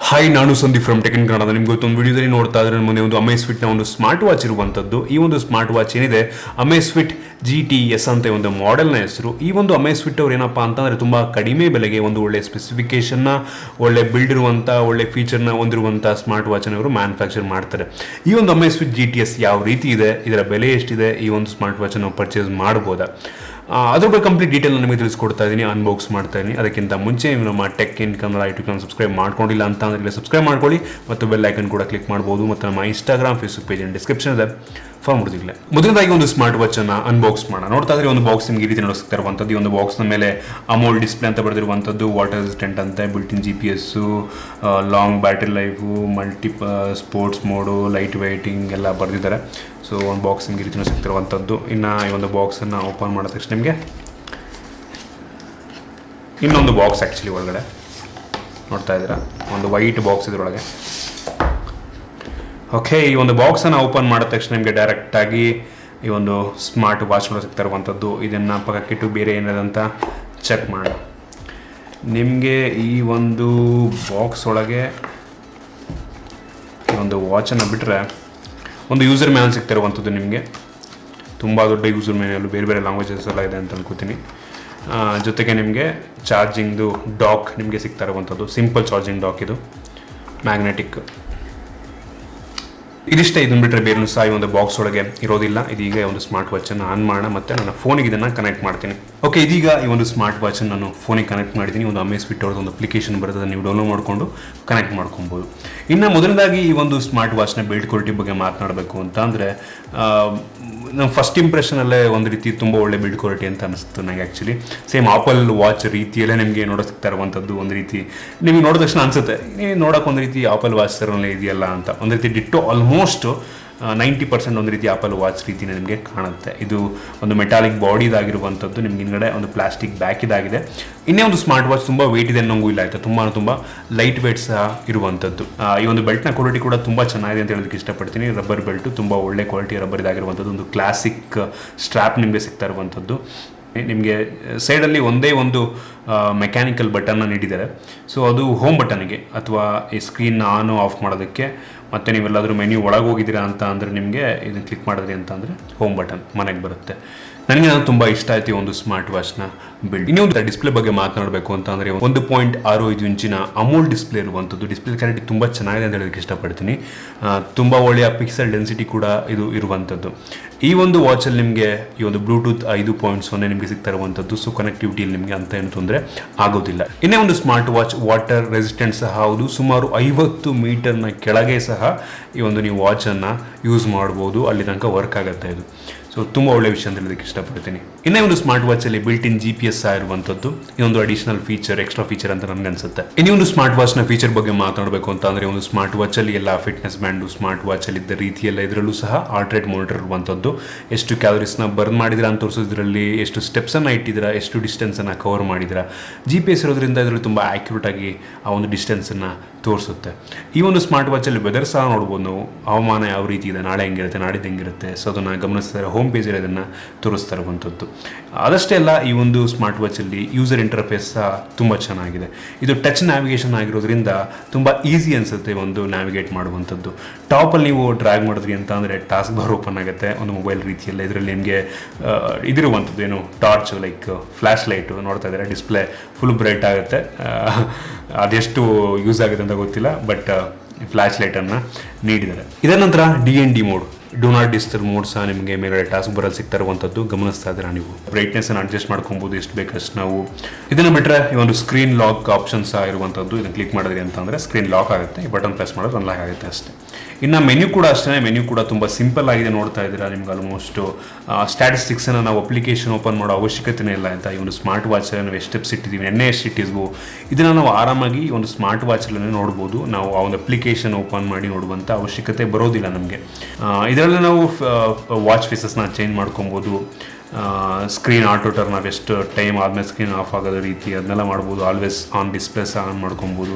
Hi, ನಾನು Sandeep from tech in Kannada. ನಿಮ್ಗೆ ಗೊತ್ತೊಂದು ವಿಡಿಯೋದಲ್ಲಿ ನೋಡ್ತಾ ಇದ್ರೆ ಮೊನ್ನೆ ಒಂದು ಅಮೇಸ್ಫಿಟ್ನ ಒಂದು ಸ್ಮಾರ್ಟ್ ವಾಚ್ ಇರುವಂಥದ್ದು. ಈ ಒಂದು ಸ್ಮಾರ್ಟ್ ವಾಚ್ ಏನಿದೆ ಅಮೇಸ್ಫಿಟ್ GTS ಅಂತ ಒಂದು ಮಾಡೆಲ್ನ ಹೆಸರು. ಈ ಒಂದು ಅಮೇಸ್ಫಿಟ್ ಅವ್ರು ಏನಪ್ಪ ಅಂತಂದರೆ ತುಂಬ ಕಡಿಮೆ ಬೆಲೆಗೆ ಒಂದು ಒಳ್ಳೆ ಸ್ಪೆಸಿಫಿಕೇಷನ್ನ, ಒಳ್ಳೆ ಬಿಲ್ಡ್ ಇರುವಂಥ, ಒಳ್ಳೆ ಫೀಚರ್ನ ಹೊಂದಿರುವಂಥ ಸ್ಮಾರ್ಟ್ ವಾಚನ್ನು ಇವರು ಮ್ಯಾನುಫ್ಯಾಕ್ಚರ್ ಮಾಡ್ತಾರೆ. ಈ ಒಂದು ಅಮೇಸ್ಫಿಟ್ GTS ಯಾವ ರೀತಿ ಇದೆ, ಇದರ ಬೆಲೆ ಎಷ್ಟಿದೆ, ಈ ಒಂದು ಸ್ಮಾರ್ಟ್ ವಾಚನ್ನು ಪರ್ಚೇಸ್ ಮಾಡ್ಬೋದಾ, ಅದ್ರ ಬಗ್ಗೆ ಕಂಪ್ಲೀಟ್ ಡೀಟೇಲ್ ನಿಮಗೆ ತಿಳಿಸ್ಕೊಡ್ತಾ ಇದ್ದೀನಿ, ಅನ್ಬಾಕ್ಸ್ ಮಾಡ್ತಾ ಇದ್ದೀನಿ. ಅದಕ್ಕಿಂತ ಮುಂಚೆ ನೀವು ನಮ್ಮ tech in Kannada YouTube channel subscribe ಮಾಡ್ಕೊಂಡಿಲ್ಲ ಅಂತ ಅಂದರೆ ಸಬ್ಸ್ಕ್ರೈಬ್ ಮಾಡ್ಕೊಳ್ಳಿ ಮತ್ತು ಬೆಲ್ ಐಕನ್ ಕೂಡ ಕ್ಲಿಕ್ ಮಾಡ್ಬೋದು. ಮತ್ತು ನಮ್ಮ ಇನ್ಸ್ಟಾಗ್ರಾಮ್, ಫೇಸ್ಬುಕ್ ಪೇಜ್ ಡಿಸ್ಕ್ರಿಪ್ಷನ್ ಇದೆ, ಫಾರ್ಮ್ ಮಾಡಿದಿಲ್ಲ. ಮೊದಲನೇದಾಗಿ ಒಂದು ಸ್ಮಾರ್ಟ್ ವಾಚನ್ನು ಅನ್ಬಾಕ್ಸ್ ಮಾಡೋಣ. ನೋಡ್ತಾ ಇದ್ರೆ ಒಂದು ಬಾಕ್ಸ್ ನಿಮಗೆ ಈ ರೀತಿ ನೋಡಿಸ್ತಾ ಇರುವಂಥದ್ದು. ಈ ಒಂದು ಬಾಕ್ಸ್ನ ಮೇಲೆ ಅಮೋಲ್ ಡಿಸ್ಪ್ಲೇ ಅಂತ ಬರೆದಿರುವಂಥದ್ದು, ವಾಟರ್ ರೆಸಿಸ್ಟೆಂಟ್ ಅಂತ, built-in GPS, long battery life, sports mode, light waiting ಎಲ್ಲ ಬರೆದಿದ್ದಾರೆ. ಸೊ ಒಂದು ಬಾಕ್ಸ್ ನಿಮಗೆ ಈ ರೀತಿ ಸಿಗ್ತಿರುವಂಥದ್ದು. ಇನ್ನು ಈ ಒಂದು ಬಾಕ್ಸನ್ನು ಓಪನ್ ಮಾಡಿದ ತಕ್ಷಣ ನಿಮಗೆ ಇನ್ನೊಂದು ಬಾಕ್ಸ್ ಆ್ಯಕ್ಚುಲಿ ಒಳಗಡೆ ನೋಡ್ತಾ ಇದ್ದೀರಾ, ಒಂದು ವೈಟ್ ಬಾಕ್ಸ್ ಇದರೊಳಗೆ. ಓಕೆ, ಈ ಒಂದು ಬಾಕ್ಸನ್ನು ಓಪನ್ ಮಾಡಿದ ತಕ್ಷಣ ನಿಮಗೆ ಡೈರೆಕ್ಟಾಗಿ ಈ ಒಂದು ಸ್ಮಾರ್ಟ್ ವಾಚ್ಗಳು ಸಿಗ್ತಾ ಇರುವಂಥದ್ದು. ಇದನ್ನು ಪಕ್ಕಕ್ಕಿಟ್ಟು ಬೇರೆ ಏನಿದೆ ಅಂತ ಚೆಕ್ ಮಾಡಿ. ನಿಮಗೆ ಈ ಒಂದು ಬಾಕ್ಸ್ ಒಳಗೆ ಈ ಒಂದು ವಾಚನ್ನು ಬಿಟ್ಟರೆ ಒಂದು ಯೂಸರ್ ಮ್ಯಾನ್ ಸಿಗ್ತಾ ಇರುವಂಥದ್ದು. ನಿಮಗೆ ತುಂಬ ದೊಡ್ಡ ಯೂಸರ್ ಮ್ಯಾನ್ಯಲ್ಲೂ ಬೇರೆ ಬೇರೆ ಲ್ಯಾಂಗ್ವೇಜಸ್ ಎಲ್ಲ ಇದೆ ಅಂತ ಅನ್ಕೋತೀನಿ. ಜೊತೆಗೆ ನಿಮಗೆ ಚಾರ್ಜಿಂಗ್ದು ಡಾಕ್ ನಿಮಗೆ ಸಿಗ್ತಾ ಇರುವಂಥದ್ದು. ಸಿಂಪಲ್ ಚಾರ್ಜಿಂಗ್ ಡಾಕ್, ಇದು ಮ್ಯಾಗ್ನೆಟಿಕ್. ಇದಿಷ್ಟೇ, ಇದನ್ನು ಬಿಟ್ಟರೆ ಬೇರೆ ಸಹ ಈ ಒಂದು ಬಾಕ್ಸ್ ಒಳಗೆ ಇರೋದಿಲ್ಲ. ಇದೀಗ ಒಂದು ಸ್ಮಾರ್ಟ್ ವಾಚನ್ನು ಆನ್ ಮಾಡೋಣ ಮತ್ತು ನನ್ನ ಫೋನಿಗೆ ಇದನ್ನು ಕನೆಕ್ಟ್ ಮಾಡ್ತೀನಿ. ಓಕೆ, ಇದೀಗ ಈ ಒಂದು ಸ್ಮಾರ್ಟ್ ವಾಚನ್ನು ನಾನು ಫೋನಿಗೆ ಕನೆಕ್ಟ್ ಮಾಡಿದ್ದೀನಿ. ಒಂದು ಅಮೇಸ್ಫಿಟ್ ಅವ್ರದ್ದು ಒಂದು ಅಪ್ಲಿಕೇಶನ್ ಬರ್ತದೆ, ನೀವು ಡೌನ್ಲೋಡ್ ಮಾಡಿಕೊಂಡು ಕನೆಕ್ಟ್ ಮಾಡ್ಕೊಬೋದು. ಇನ್ನು ಮೊದಲನೇದಾಗಿ ಈ ಒಂದು ಸ್ಮಾರ್ಟ್ ವಾಚ್ನ ಬಿಲ್ಡ್ ಕ್ವಾಲಿಟಿ ಬಗ್ಗೆ ಮಾತನಾಡಬೇಕು ಅಂತ ಅಂದರೆ, ನಮ್ಮ ಫಸ್ಟ್ ಇಂಪ್ರೆಷನಲ್ಲೇ ಒಂದು ರೀತಿ ತುಂಬ ಒಳ್ಳೆ ಬಿಲ್ಡ್ ಕ್ವಾಲಿಟಿ ಅಂತ ಅನಿಸ್ತು ನನಗೆ. ಆ್ಯಕ್ಚುಲಿ ಸೇಮ್ ಆಪಲ್ ವಾಚ್ ರೀತಿಯಲ್ಲೇ ನಿಮಗೆ ನೋಡೋಕ್ತಾ ಇರುವಂಥದ್ದು. ಒಂದು ರೀತಿ ನಿಮಗೆ ನೋಡಿದ ತಕ್ಷಣ ಅನಿಸುತ್ತೆ, ನೋಡೋಕೆ ಒಂದು ರೀತಿ ಆಪಲ್ ವಾಚ್ ಥರನೇ ಇದೆಯಲ್ಲ ಅಂತ. ಒಂದು ರೀತಿ ಡಿಟ್ಟೋ ಆಲ್ಮೋಸ್ಟ್ 90% ಒಂದು ರೀತಿ ಆಪಲ್ ವಾಚ್ ರೀತಿನೇ ನಿಮಗೆ ಕಾಣುತ್ತೆ. ಇದು ಒಂದು ಮೆಟಾಲಿಕ್ ಬಾಡಿದಾಗಿರುವಂಥದ್ದು. ನಿಮ್ಗೆ ಹಿಂದ್ಗಡೆ ಒಂದು ಪ್ಲಾಸ್ಟಿಕ್ ಬ್ಯಾಕ್ ಇದಾಗಿದೆ. ಇನ್ನೇ ಒಂದು ಸ್ಮಾರ್ಟ್ ವಾಚ್ ತುಂಬ ವೆಯ್ಟ್ ಇದೆ ಅನ್ನೋಂಗೂ ಇಲ್ಲ ಆಯಿತಾ, ತುಂಬ ಲೈಟ್ ವೆಯ್ಟ್ ಸಹ ಇರುವಂಥದ್ದು. ಈ ಒಂದು ಬೆಲ್ಟ್ನ ಕ್ವಾಲಿಟಿ ಕೂಡ ತುಂಬ ಚೆನ್ನಾಗಿದೆ ಅಂತ ಹೇಳೋದಕ್ಕೆ ಇಷ್ಟಪಡ್ತೀನಿ. ರಬ್ಬರ್ ಬೆಲ್ಟು ತುಂಬ ಒಳ್ಳೆ ಕ್ವಾಲಿಟಿ ರಬ್ಬರ್ ಇದಾಗಿರುವಂಥದ್ದು. ಒಂದು ಕ್ಲಾಸಿಕ್ ಸ್ಟ್ರ್ಯಾಪ್ ನಿಮಗೆ ಸಿಗ್ತಾ ಇರುವಂಥದ್ದು. ನಿಮಗೆ ಸೈಡಲ್ಲಿ ಒಂದೇ ಒಂದು ಮೆಕ್ಯಾನಿಕಲ್ ಬಟನ್ನ ನೀಡಿದ್ದಾರೆ. ಸೊ ಅದು ಹೋಮ್ ಬಟನ್ಗೆ ಅಥವಾ ಈ ಸ್ಕ್ರೀನ್ನ ಆನ್ ಆಫ್ ಮಾಡೋದಕ್ಕೆ. ಮತ್ತು ನೀವೆಲ್ಲಾದರೂ ಮೆನ್ಯೂ ಒಳಗೆ ಹೋಗಿದ್ದೀರಾ ಅಂತ ಅಂದರೆ ನಿಮಗೆ ಇದನ್ನು ಕ್ಲಿಕ್ ಮಾಡಿದ್ರಿ ಅಂತ ಅಂದರೆ ಹೋಮ್ ಬಟನ್ ಮನೆಗೆ ಬರುತ್ತೆ. ನನಗೆ ತುಂಬ ಇಷ್ಟ ಆಯಿತು ಈ ಒಂದು ಸ್ಮಾರ್ಟ್ ವಾಚ್ನ ಬಿಲ್ಡ್. ಇನ್ನೊಂದು ಡಿಸ್ಪ್ಲೇ ಬಗ್ಗೆ ಮಾತನಾಡಬೇಕು ಅಂತ ಅಂದರೆ 1.65 ಇಂಚಿನ ಅಮೋಲ್ ಡಿಸ್ಪ್ಲೇ ಇರುವಂಥದ್ದು. ಡಿಸ್ಪ್ಲೇ ಕ್ವಾಲಿಟಿ ತುಂಬ ಚೆನ್ನಾಗಿದೆ ಅಂತ ಹೇಳೋದಕ್ಕೆ ಇಷ್ಟಪಡ್ತೀನಿ. ತುಂಬ ಒಳ್ಳೆಯ ಪಿಕ್ಸೆಲ್ ಡೆನ್ಸಿಟಿ ಕೂಡ ಇದು ಇರುವಂಥದ್ದು. ಈ ಒಂದು ವಾಚಲ್ಲಿ ನಿಮಗೆ ಈ ಒಂದು ಬ್ಲೂಟೂತ್ 5.0 ನಿಮಗೆ ಸಿಗ್ತಾ ಇರುವಂಥದ್ದು. ಸೊ ಕನೆಕ್ಟಿವಿಟಿಯಲ್ಲಿ ನಿಮಗೆ ಅಂತ ಏನು ತೊಂದರೆ ಆಗೋದಿಲ್ಲ. ಇನ್ನೇ ಒಂದು ಸ್ಮಾರ್ಟ್ ವಾಚ್ ವಾಟರ್ ರೆಸಿಸ್ಟೆಂಟ್ ಸಹ ಹೌದು. ಸುಮಾರು 50 ಮೀಟರ್ನ ಕೆಳಗೆ ಸಹ ಈ ಒಂದು ನೀವು ವಾಚನ್ನು ಯೂಸ್ ಮಾಡ್ಬೋದು, ಅಲ್ಲಿ ತನಕ ವರ್ಕ್ ಆಗುತ್ತೆ ಇದು. ಸೊ ತುಂಬ ಒಳ್ಳೆಯ ವಿಷಯ ಅಂತ ಹೇಳೋದಕ್ಕೆ ಇಷ್ಟಪಡ್ತೀನಿ. ಇನ್ನೇ ಒಂದು ಸ್ಮಾರ್ಟ್ ವಾಚಲ್ಲಿ ಬಿಲ್ಟಿನ್ GPS ಸಹ ಇರುವಂಥದ್ದು. ಇದೊಂದು ಅಡಿಷನಲ್ ಫೀಚರ್, ಎಕ್ಸ್ಟ್ರಾ ಫೀಚರ್ ಅಂತ ನನಗೆ ಅನಿಸುತ್ತೆ. ಇನ್ನೂ ಒಂದು ಸ್ಮಾರ್ಟ್ ವಾಚ್ನ ಫೀಚರ್ ಬಗ್ಗೆ ಮಾತನಾಡಬೇಕು ಅಂತ ಅಂದರೆ, ಒಂದು ಸ್ಮಾರ್ಟ್ ವಾಚಲ್ಲಿ ಎಲ್ಲ ಫಿಟ್ನೆಸ್ ಬ್ಯಾಂಡು, ಸ್ಮಾರ್ಟ್ ವಾಚಲ್ಲಿ ಇದ್ದ ರೀತಿಯೆಲ್ಲ ಇದರಲ್ಲೂ ಸಹ ಹಾರ್ಟ್ ರೇಟ್ ಮಾನಿಟರ್ ಇರುವಂಥದ್ದು. ಎಷ್ಟು ಕ್ಯಾಲರೀಸ್ನ ಬರ್ನ್ ಮಾಡಿದ್ರೆ ಅಂತ ತೋರಿಸೋದ್ರಲ್ಲಿ, ಎಷ್ಟು ಸ್ಟೆಪ್ಸನ್ನು ಇಟ್ಟಿದ್ದೀರಾ, ಎಷ್ಟು ಡಿಸ್ಟೆನ್ಸನ್ನು ಕವರ್ ಮಾಡಿದ್ದೀರಾ. GPS ಇರೋದ್ರಿಂದ ಇದರಲ್ಲಿ ತುಂಬ ಆ್ಯಕ್ಯುರೇಟಾಗಿ ಆ ಒಂದು ಡಿಸ್ಟೆನ್ಸನ್ನು ತೋರಿಸುತ್ತೆ. ಈ ಒಂದು ಸ್ಮಾರ್ಟ್ ವಾಚಲ್ಲಿ ವೆದರ್ ಸಹ ನೋಡ್ಬೋದು ನಾವು. ಹವಾಮಾನ ಯಾವ ರೀತಿ ಇದೆ, ನಾಳೆ ಹೆಂಗಿರುತ್ತೆ, ನಾಡಿದ್ದು ಹೆಂಗಿರುತ್ತೆ, ಸೊ ಅದನ್ನು ಗಮನಿಸ್ತಾರೆ. ಹೋಮ್ ಪೇಜಲ್ಲಿ ಅದನ್ನು ತೋರಿಸ್ತಾ ಇರುವಂಥದ್ದು. ಅದಷ್ಟೇ ಅಲ್ಲ, ಈ ಒಂದು ಸ್ಮಾರ್ಟ್ ವಾಚಲ್ಲಿ ಯೂಸರ್ ಇಂಟರ್ಫೇಸ್ ಸಹ ತುಂಬ ಚೆನ್ನಾಗಿದೆ. ಇದು ಟಚ್ ನ್ಯಾವಿಗೇಷನ್ ಆಗಿರೋದ್ರಿಂದ ತುಂಬ ಈಸಿ ಅನಿಸುತ್ತೆ ಒಂದು ನ್ಯಾವಿಗೇಟ್ ಮಾಡುವಂಥದ್ದು. ಟಾಪಲ್ಲಿ ನೀವು ಡ್ರ್ಯಾಗ್ ಮಾಡಿದ್ರಿ ಅಂತ ಅಂದರೆ ಟಾಸ್ಕ್ ಬಾರ್ ಓಪನ್ ಆಗುತ್ತೆ ಒಂದು ಮೊಬೈಲ್ ರೀತಿಯಲ್ಲಿ. ಇದರಲ್ಲಿ ನಿಮಗೆ ಇದಿರುವಂಥದ್ದು ಏನು ಟಾರ್ಚ್ ಲೈಕ್ ಫ್ಲ್ಯಾಶ್ ಲೈಟು ನೋಡ್ತಾ ಇದ್ದಾರೆ. ಡಿಸ್ಪ್ಲೇ ಫುಲ್ ಬ್ರೈಟ್ ಆಗುತ್ತೆ. ಅದೆಷ್ಟು ಯೂಸ್ ಆಗುತ್ತೆ ಅಂತ ಗೊತ್ತಿಲ್ಲ, ಬಟ್ ಫ್ಲ್ಯಾಶ್ ಲೈಟನ್ನು ನೀಡಿದ್ದಾರೆ. ಇದರ ನಂತರ DND mode, do not disturb mode ಸಹ ನಿಮಗೆ ಮೇಲ್ಗಡೆ ಟಾಸ್ಕ್ ಬರಲ್ಲಿ ಸಿಗ್ತಾ ಇರುವಂಥದ್ದು. ಗಮನಿಸ್ತಾ ಇದ್ದೀರಾ ನೀವು. ಬ್ರೈಟ್ನೆಸ್ಸನ್ನು ಅಡ್ಜಸ್ಟ್ ಮಾಡ್ಕೊಬೋದು ಎಷ್ಟು ಬೇಕಷ್ಟು ನಾವು. ಇದನ್ನು ಬಿಟ್ಟರೆ ಈ ಒಂದು ಸ್ಕ್ರೀನ್ ಲಾಕ್ ಆಪ್ಷನ್ ಸಹ ಇರುವಂಥದ್ದು. ಇದನ್ನು ಕ್ಲಿಕ್ ಮಾಡಿದ್ರಿ ಅಂತಂದರೆ ಸ್ಕ್ರೀನ್ ಲಾಕ್ ಆಗುತ್ತೆ. ಈ ಬಟನ್ ಪ್ರೆಸ್ ಮಾಡಿದ್ರೆ ಅನ್ಲಾಕ್ ಆಗುತ್ತೆ ಅಷ್ಟೇ. ಇನ್ನು ಮೆನ್ಯೂ ಕೂಡ ಅಷ್ಟೇ. ಮೆನ್ಯೂ ಕೂಡ ತುಂಬ ಸಿಂಪಲ್ ಆಗಿದೆ, ನೋಡ್ತಾ ಇದ್ದೀರಾ. ನಿಮ್ಗೆ ಆಲ್ಮೋಸ್ಟ್ ಸ್ಟ್ಯಾಟಿಸ್ಟಿಕ್ಸನ್ನು ನಾವು ಅಪ್ಲಿಕೇಶನ್ ಓಪನ್ ಮಾಡೋ ಅವಶ್ಯಕತೆನೇ ಇಲ್ಲ ಅಂತ. ಈ ಒಂದು ಸ್ಮಾರ್ಟ್ ವಾಚಲ್ಲಿ ನಾವು ಎಷ್ಟು ಸ್ಟೆಪ್ಸ್ ಇಟ್ಟಿದ್ದೀವಿ, ಎಷ್ಟು ಇಟ್ಟಿದ್ವು, ಇದನ್ನು ನಾವು ಆರಾಮಾಗಿ ಈ ಒಂದು ಸ್ಮಾರ್ಟ್ ವಾಚಲ್ಲೇ ನೋಡ್ಬೋದು. ನಾವು ಆ ಒಂದು ಅಪ್ಲಿಕೇಶನ್ ಓಪನ್ ಮಾಡಿ ನೋಡುವಂಥ ಅವಶ್ಯಕತೆ ಬರೋದಿಲ್ಲ ನಮಗೆ. ಇದರಲ್ಲಿ ನಾವು ವಾಚ್ ಫೇಸಸ್ನ ಚೇಂಜ್ ಮಾಡ್ಕೊಬೋದು. ಸ್ಕ್ರೀನ್ ಆಟೋ ಟರ್ನ್, ನಾವು ಎಷ್ಟು ಟೈಮ್ ಆದಮೇಲೆ ಸ್ಕ್ರೀನ್ ಆಫ್ ಆಗೋದು ರೀತಿ ಅದನ್ನೆಲ್ಲ ಮಾಡ್ಬೋದು. ಆಲ್ವೇಸ್ ಆನ್ ಡಿಸ್ಪ್ಲೇ ಸಹ ಆನ್ ಮಾಡ್ಕೊಬೋದು.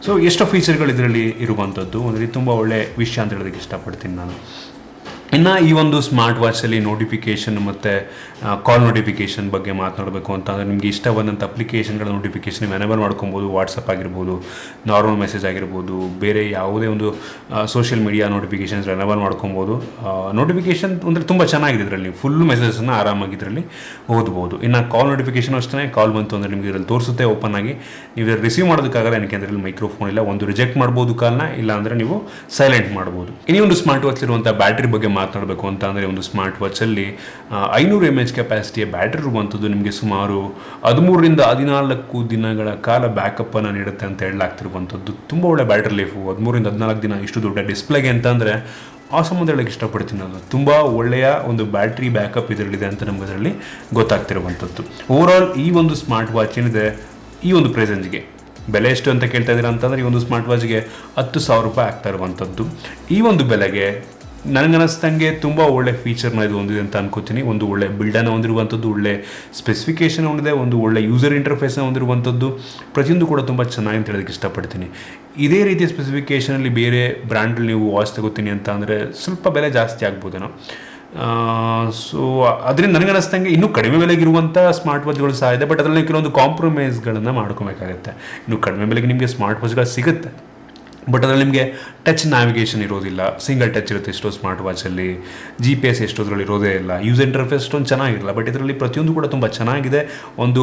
ಸೊ ಎಷ್ಟೋ ಫೀಚರ್ಗಳು ಇದರಲ್ಲಿ ಇರುವಂಥದ್ದು. ಒಂದು ರೀತಿ ತುಂಬ ಒಳ್ಳೆಯ ವಿಷಯ ಅಂತ ಹೇಳೋದಕ್ಕೆ ಇಷ್ಟಪಡ್ತೀನಿ ನಾನು. ಇನ್ನು ಈ ಒಂದು ಸ್ಮಾರ್ಟ್ ವಾಚಲ್ಲಿ ನೋಟಿಫಿಕೇಷನ್ ಮತ್ತು ಕಾಲ್ ನೋಟಿಫಿಕೇಷನ್ ಬಗ್ಗೆ ಮಾತನಾಡಬೇಕು ಅಂತಂದರೆ ನಿಮಗೆ ಇಷ್ಟವಾದಂಥ ಅಪ್ಲಿಕೇಶನ್ಗಳ ನೋಟಿಫಿಕೇಷನ್ ನೀವು ಎನೇಬಲ್ ಮಾಡ್ಕೊಬೋದು. ವಾಟ್ಸಪ್ ಆಗಿರ್ಬೋದು, ನಾರ್ಮಲ್ ಮೆಸೇಜ್ ಆಗಿರ್ಬೋದು, ಬೇರೆ ಯಾವುದೇ ಒಂದು ಸೋಷಿಯಲ್ ಮೀಡಿಯಾ ನೋಟಿಫಿಕೇಷನ್ಸ್ ಎನೇಬಲ್ ಮಾಡ್ಕೊಬೋದು. ನೋಟಿಫಿಕೇಷನ್ ಅಂದರೆ ತುಂಬ ಚೆನ್ನಾಗಿದೆ ಇದರಲ್ಲಿ, ಫುಲ್ ಮೆಸೇಜನ್ನು ಆರಾಮಾಗಿ ಇದರಲ್ಲಿ ಓದ್ಬೋದು. ಇನ್ನು ಕಾಲ್ ನೋಟಿಫಿಕೇಷನ್ ಅಷ್ಟೇ, ಕಾಲ್ ಬಂತು ಅಂದರೆ ನಿಮಗೆ ಇದರಲ್ಲಿ ತೋರಿಸುತ್ತೆ ಓಪನ್ ಆಗಿ. ನೀವು ಇದರಲ್ಲಿ ರಿಸೀವ್ ಮಾಡೋದಕ್ಕಾಗಲ್ಲ, ಏನಕ್ಕೆ ಅಂದರೆ ಮೈಕ್ರೋಫೋನ್ ಇಲ್ಲ. ಒಂದು ರಿಜೆಕ್ಟ್ ಮಾಡ್ಬೋದು ಕಾಲ್ನ, ಇಲ್ಲ ಅಂದರೆ ನೀವು ಸೈಲೆಂಟ್ ಮಾಡ್ಬೋದು. ಇನ್ನೂ ಒಂದು ಸ್ಮಾರ್ಟ್ ವಾಚ್ ಇರುವಂಥ ಬ್ಯಾಟ್ರಿ ಬಗ್ಗೆ ಮಾತನಾಡಬೇಕು ಅಂತ ಅಂದರೆ, ಒಂದು ಸ್ಮಾರ್ಟ್ ವಾಚಲ್ಲಿ 500 mAh ಕೆಪಾಸಿಟಿಯ ಬ್ಯಾಟ್ರಿ ಇರುವಂಥದ್ದು ನಿಮಗೆ ಸುಮಾರು 13 ರಿಂದ 14 ದಿನಗಳ ಕಾಲ ಬ್ಯಾಕಪ್ಪನ್ನು ನೀಡುತ್ತೆ ಅಂತ ಹೇಳಲಾಗ್ತಿರುವಂಥದ್ದು. ತುಂಬ ಒಳ್ಳೆ ಬ್ಯಾಟ್ರಿ ಲೈಫು, 13 ರಿಂದ 14 ದಿನ ಇಷ್ಟು ದೊಡ್ಡ ಡಿಸ್ಪ್ಲೇಗೆ ಅಂತ ಅಂದರೆ ಸಂಬಂಧ ಹೇಳಕ್ಕೆ ಇಷ್ಟಪಡ್ತೀನಿ. ಅದು ತುಂಬ ಒಳ್ಳೆಯ ಒಂದು ಬ್ಯಾಟ್ರಿ ಬ್ಯಾಕಪ್ ಇದರಲ್ಲಿದೆ ಅಂತ ನಮ್ಗೆ ಅದರಲ್ಲಿ ಗೊತ್ತಾಗ್ತಿರುವಂಥದ್ದು. ಓವರಾಲ್ ಈ ಒಂದು ಸ್ಮಾರ್ಟ್ ವಾಚ್ ಏನಿದೆ, ಈ ಒಂದು ಪ್ರೆಸೆನ್ಸ್ಗೆ ಬೆಲೆ ಎಷ್ಟು ಅಂತ ಕೇಳ್ತಾ ಇದ್ದೀರಾ ಅಂತಂದರೆ, ಈ ಒಂದು ಸ್ಮಾರ್ಟ್ ವಾಚ್ಗೆ 10,000 ರೂಪಾಯಿ ಆಗ್ತಾ ಇರುವಂಥದ್ದು. ಈ ಒಂದು ಬೆಲೆಗೆ ನನಗನ್ನಿಸ್ದಂಗೆ ತುಂಬ ಒಳ್ಳೆ ಫೀಚರ್ನ ಇದು ಹೊಂದಿದೆ ಅಂತ ಅನ್ಕೋತೀನಿ. ಒಂದು ಒಳ್ಳೆ ಬಿಲ್ಡನ್ನು ಹೊಂದಿರುವಂಥದ್ದು, ಒಳ್ಳೆ ಸ್ಪೆಸಿಫಿಕೇಷನ್ ಹೊಂದಿದೆ, ಒಂದು ಒಳ್ಳೆ ಯೂಸರ್ ಇಂಟರ್ಫೇಸ್ನ ಹೊಂದಿರುವಂಥದ್ದು, ಪ್ರತಿಯೊಂದು ಕೂಡ ತುಂಬ ಚೆನ್ನಾಗಿ ಅಂತ ಹೇಳೋದಕ್ಕೆ ಇಷ್ಟಪಡ್ತೀನಿ. ಇದೇ ರೀತಿಯ ಸ್ಪೆಸಿಫಿಕೇಷನಲ್ಲಿ ಬೇರೆ ಬ್ರ್ಯಾಂಡಲ್ಲಿ ನೀವು ವಾಚ್ ತಗೋತೀನಿ ಅಂತ ಅಂದರೆ ಸ್ವಲ್ಪ ಬೆಲೆ ಜಾಸ್ತಿ ಆಗ್ಬೋದೇನೋ. ಸೊ ಅದರಿಂದ ನನಗನ್ನಿಸ್ದಂಗೆ ಇನ್ನೂ ಕಡಿಮೆ ಬೆಲೆಗಿರುವಂಥ ಸ್ಮಾರ್ಟ್ ವಾಚ್ಗಳು ಸಹ ಇದೆ, ಬಟ್ ಅದರಲ್ಲಿ ಕೆಲವೊಂದು ಕಾಂಪ್ರಮೈಸ್ಗಳನ್ನು ಮಾಡ್ಕೊಬೇಕಾಗತ್ತೆ. ಇನ್ನು ಕಡಿಮೆ ಬೆಲೆಗೆ ನಿಮಗೆ ಸ್ಮಾರ್ಟ್ ವಾಚ್ಗಳು ಸಿಗುತ್ತೆ, ಬಟ್ ಅದರಲ್ಲಿ ನಿಮಗೆ ಟಚ್ ನ್ಯಾವಿಗೇಷನ್ ಇರೋದಿಲ್ಲ, ಸಿಂಗಲ್ ಟಚ್ ಇರುತ್ತೆ ಎಷ್ಟೋ ಸ್ಮಾರ್ಟ್ ವಾಚಲ್ಲಿ. GPS ಎಷ್ಟೋದ್ರಲ್ಲಿ ಇರೋದೇ ಇಲ್ಲ, ಯೂಸರ್ ಇಂಟರ್ಫೇಸ್ ಅಷ್ಟೊಂದು ಚೆನ್ನಾಗಿರಲ್ಲ. ಬಟ್ ಇದರಲ್ಲಿ ಪ್ರತಿಯೊಂದು ಕೂಡ ತುಂಬ ಚೆನ್ನಾಗಿದೆ. ಒಂದು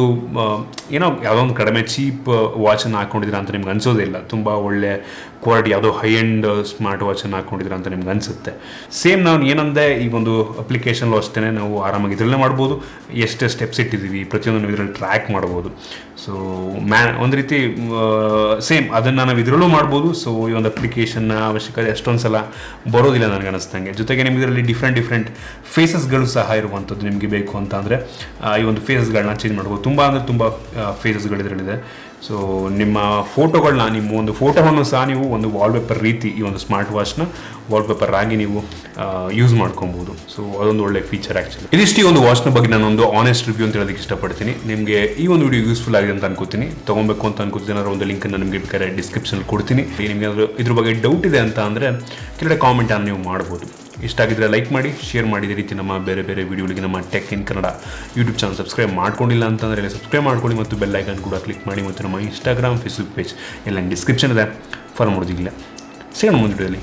ಏನೋ ಯಾವುದೋ ಒಂದು ಕಡಿಮೆ ಚೀಪ್ ವಾಚನ್ನು ಹಾಕ್ಕೊಂಡಿದ್ದೀರಾ ಅಂತ ನಿಮ್ಗೆ ಅನಿಸೋದೇ ಇಲ್ಲ. ತುಂಬ ಒಳ್ಳೆ ಕ್ವಾಲಿಟಿ ಯಾವುದೋ ಹೈ ಎಂಡ್ ಸ್ಮಾರ್ಟ್ ವಾಚನ್ನು ಹಾಕ್ಕೊಂಡಿದ್ದೀರಾ ಅಂತ ನಿಮ್ಗೆ ಅನಿಸುತ್ತೆ. ಸೇಮ್ ನಾವು ಏನಂದರೆ ಈ ಒಂದು ಅಪ್ಲಿಕೇಶನ್ಲು ಅಷ್ಟೇ ನಾವು ಆರಾಮಾಗಿ ಇದರಲ್ಲೇ ಮಾಡ್ಬೋದು. ಎಷ್ಟೇ ಸ್ಟೆಪ್ಸ್ ಇಟ್ಟಿದ್ದೀವಿ ಪ್ರತಿಯೊಂದು ನಾವು ಇದರಲ್ಲಿ ಟ್ರ್ಯಾಕ್ ಮಾಡ್ಬೋದು. ಸೊ ಒಂದು ರೀತಿ ಸೇಮ್ ಅದನ್ನು ನಾವು ಇದರಲ್ಲೂ ಮಾಡ್ಬೋದು. ಸೊ ಈ ಒಂದು ಅಪ್ಲಿಕೇಶನ್ನ ಅವಶ್ಯಕತೆ ಎಷ್ಟೊಂದು ಸಲ ಬರೋದಿಲ್ಲ ನನಗೆ ಅನ್ನಿಸ್ದಂಗೆ. ಜೊತೆಗೆ ನಿಮ್ಗೆ ಇದರಲ್ಲಿ ಡಿಫ್ರೆಂಟ್ ಫೇಸಸ್ಗಳು ಸಹ ಇರುವಂಥದ್ದು. ನಿಮಗೆ ಬೇಕು ಅಂತ ಅಂದರೆ ಈ ಒಂದು ಫೇಸಸ್ಗಳನ್ನ ಚೇಂಜ್ ಮಾಡ್ಬೋದು. ತುಂಬ ಅಂದರೆ ತುಂಬ ಫೇಸಸ್ಗಳು ಇದರಲ್ಲಿದೆ. ಸೊ ನಿಮ್ಮ ಫೋಟೋಗಳನ್ನ, ನಿಮ್ಮ ಒಂದು ಫೋಟೋವನ್ನು ಸಹ ನೀವು ಒಂದು ವಾಲ್ಪೇಪರ್ ರೀತಿ ಈ ಒಂದು ಸ್ಮಾರ್ಟ್ ವಾಚ್ನ ವಾಲ್ಪೇಪರ್ ಆಗಿ ನೀವು ಯೂಸ್ ಮಾಡ್ಕೊಬೋದು. ಸೊ ಅದೊಂದು ಒಳ್ಳೆ ಫೀಚರ್ ಆ್ಯಕ್ಚುಲಿ. ಇದಿಷ್ಟು ಈ ಒಂದು ವಾಚ್ನ ಬಗ್ಗೆ ನಾನೊಂದು ಆನೆಸ್ಟ್ ರಿವ್ಯೂ ಅಂತ ಹೇಳೋದಕ್ಕೆ ಇಷ್ಟಪಡ್ತೀನಿ. ನಿಮಗೆ ಈ ಒಂದು ವಿಡಿಯೋ ಯೂಸ್ಫುಲ್ ಆಗಿದೆ ಅಂತ ಅನ್ಕೋತೀನಿ. ತೊಗೊಬೇಕು ಅಂತ ಅನ್ಕೋತೀನಿ, ಏನಾದ್ರು ಒಂದು ಲಿಂಕನ್ನು ನಿಮಗೆ ಬೇಕಾದ್ರೆ ಡಿಸ್ಕ್ರಿಪ್ಷನಲ್ಲಿ ಕೊಡ್ತೀನಿ. ನಿಮಗೆ ಇದ್ರ ಬಗ್ಗೆ ಡೌಟ್ ಇದೆ ಅಂತ ಅಂದರೆ ಕೆಲವಡೆ ಕಾಮೆಂಟನ್ನು ನೀವು ಮಾಡ್ಬೋದು. ಇಷ್ಟ ಆಗಿದ್ರೆ ಲೈಕ್ ಮಾಡಿ, ಶೇರ್ ಮಾಡಿ. ಇದೇ ರೀತಿ ನಮ್ಮ ಬೇರೆ ಬೇರೆ ವಿಡಿಯೋಗಳಿಗೆ ನಮ್ಮ tech in Kannada YouTube channel subscribe ಮಾಡ್ಕೊಂಡಿಲ್ಲ ಅಂತಂದರೆ ಸಬ್ಸ್ಕ್ರೈಬ್ ಮಾಡ್ಕೊಳ್ಳಿ, ಮತ್ತು ಬೆಲ್ ಐಕಾನ್ ಕೂಡ ಕ್ಲಿಕ್ ಮಾಡಿ. ಮತ್ತು ನಮ್ಮ ಇನ್ಸ್ಟಾಗ್ರಾಮ್, ಫೇಸ್ಬುಕ್ ಪೇಜ್ ಎಲ್ಲ ಡಿಸ್ಕ್ರಿಪ್ಷನ್ ಇದೆ, ಫಾಲೋ ಮಾಡೋದಿಲ್ಲ. ಸಿಗೋಣ ಮುಂದೆ ವಿಡಿಯೋದಲ್ಲಿ.